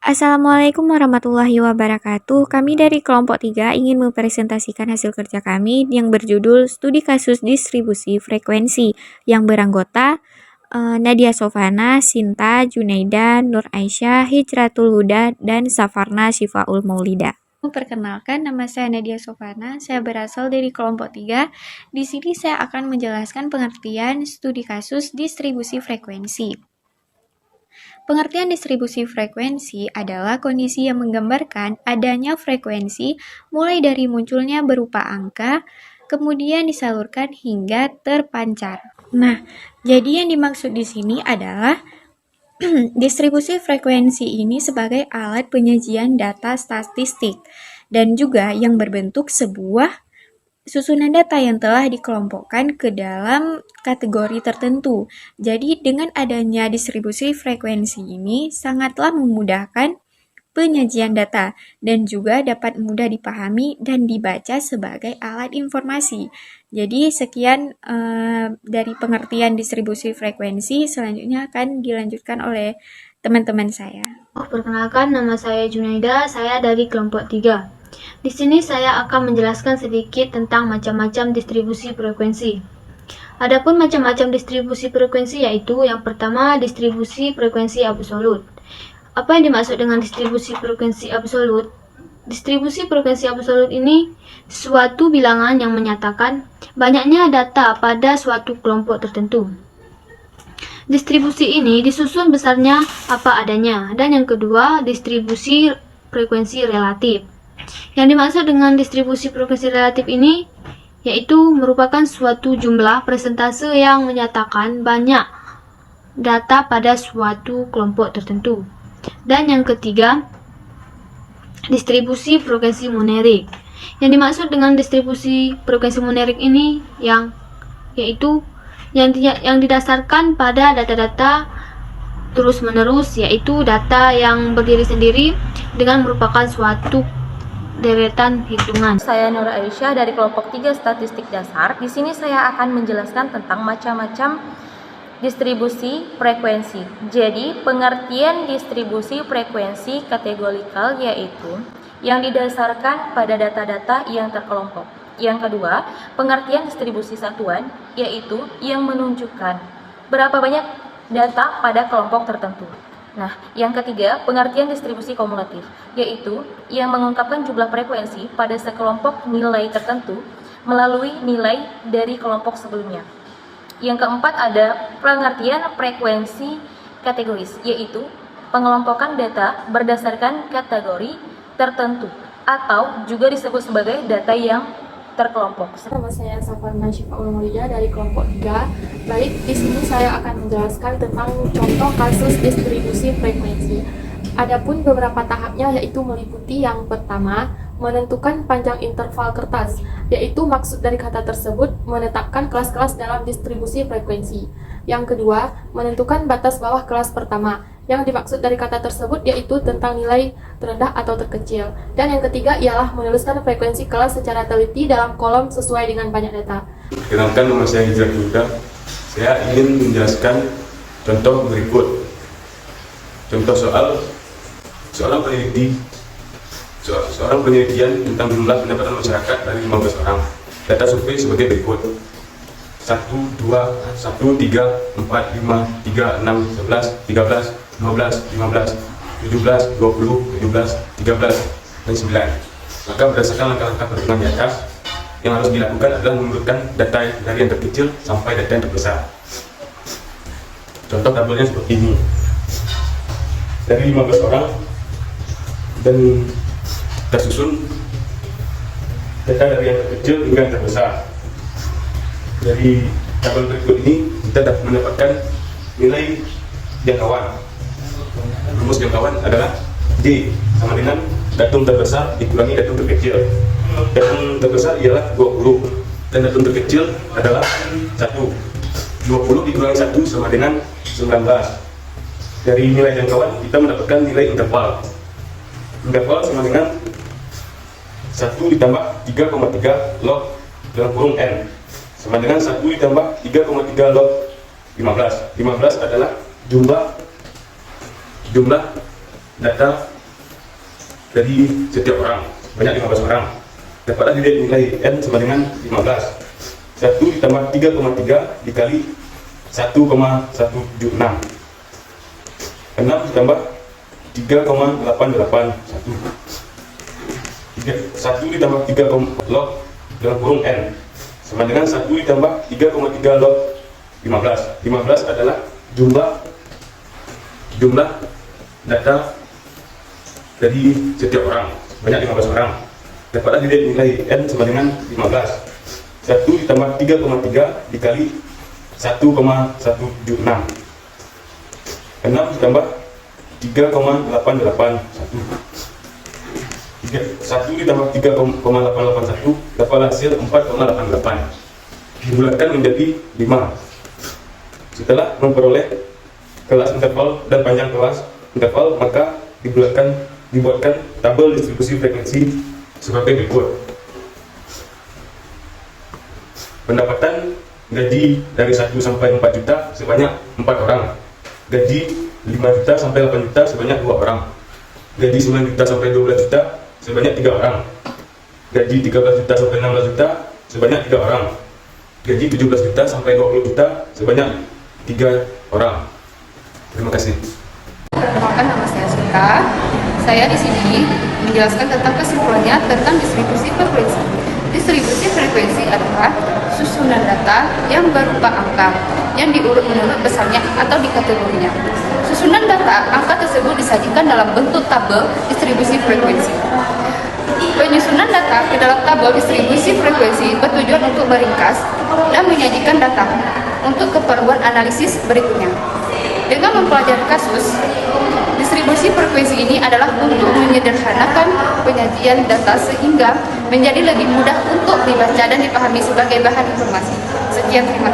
Assalamualaikum warahmatullahi wabarakatuh. Kami dari kelompok 3 ingin mempresentasikan hasil kerja kami yang berjudul Studi Kasus Distribusi Frekuensi yang beranggota Nadia Sofana, Sinta, Junaida, Nur Aisyah, Hijratul Huda, dan Safarna Syifaul Maulida. Perkenalkan, nama saya Nadia Sofana. Saya berasal dari kelompok 3. Di sini saya akan menjelaskan pengertian studi kasus distribusi frekuensi. Pengertian distribusi frekuensi adalah kondisi yang menggambarkan adanya frekuensi mulai dari munculnya berupa angka, kemudian disalurkan hingga terpancar. Nah, jadi yang dimaksud di sini adalah distribusi frekuensi ini sebagai alat penyajian data statistik dan juga yang berbentuk sebuah susunan data yang telah dikelompokkan ke dalam kategori tertentu. Jadi dengan adanya distribusi frekuensi ini sangatlah memudahkan penyajian data dan juga dapat mudah dipahami dan dibaca sebagai alat informasi. Jadi sekian dari pengertian distribusi frekuensi, selanjutnya akan dilanjutkan oleh teman-teman saya. Perkenalkan, nama saya Junaida, saya dari kelompok 3. Di sini saya akan menjelaskan sedikit tentang macam-macam distribusi frekuensi. Adapun macam-macam distribusi frekuensi yaitu yang pertama distribusi frekuensi absolut. Apa yang dimaksud dengan distribusi frekuensi absolut? Distribusi frekuensi absolut ini suatu bilangan yang menyatakan banyaknya data pada suatu kelompok tertentu. Distribusi ini disusun besarnya apa adanya. Dan yang kedua, distribusi frekuensi relatif. Yang dimaksud dengan distribusi frekuensi relatif ini yaitu merupakan suatu jumlah persentase yang menyatakan banyak data pada suatu kelompok tertentu. Dan yang ketiga, distribusi frekuensi monerik. Yang dimaksud dengan distribusi frekuensi monerik ini yaitu yang didasarkan pada data-data terus-menerus, yaitu data yang berdiri sendiri dengan merupakan suatu deretan hitungan. Saya Nur Aisyah dari kelompok 3 Statistik Dasar. Di sini saya akan menjelaskan tentang macam-macam distribusi frekuensi. Jadi, pengertian distribusi frekuensi kategorikal yaitu yang didasarkan pada data-data yang terkelompok. Yang kedua, pengertian distribusi satuan yaitu yang menunjukkan berapa banyak data pada kelompok tertentu. Nah, yang ketiga, pengertian distribusi kumulatif, yaitu yang mengungkapkan jumlah frekuensi pada sekelompok nilai tertentu melalui nilai dari kelompok sebelumnya. Yang keempat ada pengertian frekuensi kategoris, yaitu pengelompokan data berdasarkan kategori tertentu atau juga disebut sebagai data yang terkelompok. Nama saya Safarna Syifaul Maulida dari kelompok 3. Baik, di sini saya akan menjelaskan tentang contoh kasus distribusi frekuensi. Adapun beberapa tahapnya yaitu meliputi yang pertama, menentukan panjang interval kertas, yaitu maksud dari kata tersebut menetapkan kelas-kelas dalam distribusi frekuensi. Yang kedua, menentukan batas bawah kelas pertama. Yang dimaksud dari kata tersebut yaitu tentang nilai terendah atau terkecil. Dan yang ketiga ialah menuliskan frekuensi kelas secara teliti dalam kolom sesuai dengan banyak data. Kenalkan, nama saya Hijratul Huda. Saya ingin menjelaskan contoh berikut. Contoh seorang penelitian tentang jumlah pendapatan masyarakat dari 15 orang. Data survei sebagai berikut: 1, 2, 1, 3, 4, 5, 3, 6, 11, 13, 12, 15, 17, 20, 17, 13, dan 9. Maka berdasarkan langkah-langkah perhitungan di atas, yang harus dilakukan adalah menurunkan data dari yang terkecil sampai data yang terbesar. Contoh tabelnya seperti ini. Dari 15 orang dan tersusun data dari yang terkecil hingga yang terbesar. Dari tabel berikut ini kita dapat mendapatkan nilai jangkauan. Rumus jangkauan adalah D sama dengan datum terbesar dikurangi datum terkecil. Datum terbesar ialah 20 dan datum terkecil adalah 1. 20 dikurangi 1 sama dengan 19. Dari nilai jangkauan kita mendapatkan nilai interval. Interval sama dengan 1 ditambah 3,3 log dalam kurung N sama dengan 1 ditambah 3,3 log 15. 15 adalah jumlah data dari setiap orang, banyak 15 orang. Dapatlah nilai N sama dengan 15. 1 ditambah 3,3 dikali 1,176. 6 ditambah 3,881. 1 ditambah 3 log dalam kurung N sama dengan 1 ditambah 3,3 log 15. 15 adalah jumlah data dari setiap orang, banyak 15 orang. Dapatlah nilai N sama dengan 15. 1 ditambah 3,3 dikali 1,176. 6 ditambah 3,881. 1 ditambah 3,881 dapatlah hasil 4,88. Dibulatkan menjadi 5. Setelah memperoleh kelas interval dan panjang kelas interval, maka dibuatkan tabel distribusi frekuensi sebagai berikut. Pendapatan gaji dari 1 sampai 4 juta sebanyak 4 orang. Gaji 5 juta sampai 8 juta sebanyak 2 orang. Gaji 9 juta sampai 12 juta sebanyak 3 orang. Gaji 13 juta sampai 16 juta sebanyak 3 orang. Gaji 17 juta sampai 20 juta sebanyak 3 orang. Terima kasih. Perkenalkan, nama saya Sinta. Saya di sini menjelaskan tentang kesimpulannya tentang distribusi frekuensi. Distribusi frekuensi adalah susunan data yang berupa angka yang diurut menurut besarnya atau di kategorinya. Susunan data angka tersebut disajikan dalam bentuk tabel distribusi frekuensi. Penyusunan data ke dalam tabel distribusi frekuensi bertujuan untuk meringkas dan menyajikan data untuk keperluan analisis berikutnya. Dengan mempelajari kasus, distribusi frekuensi ini adalah untuk menyederhanakan penyajian data sehingga menjadi lebih mudah untuk dibaca dan dipahami sebagai bahan informasi. Sekian, terima kasih.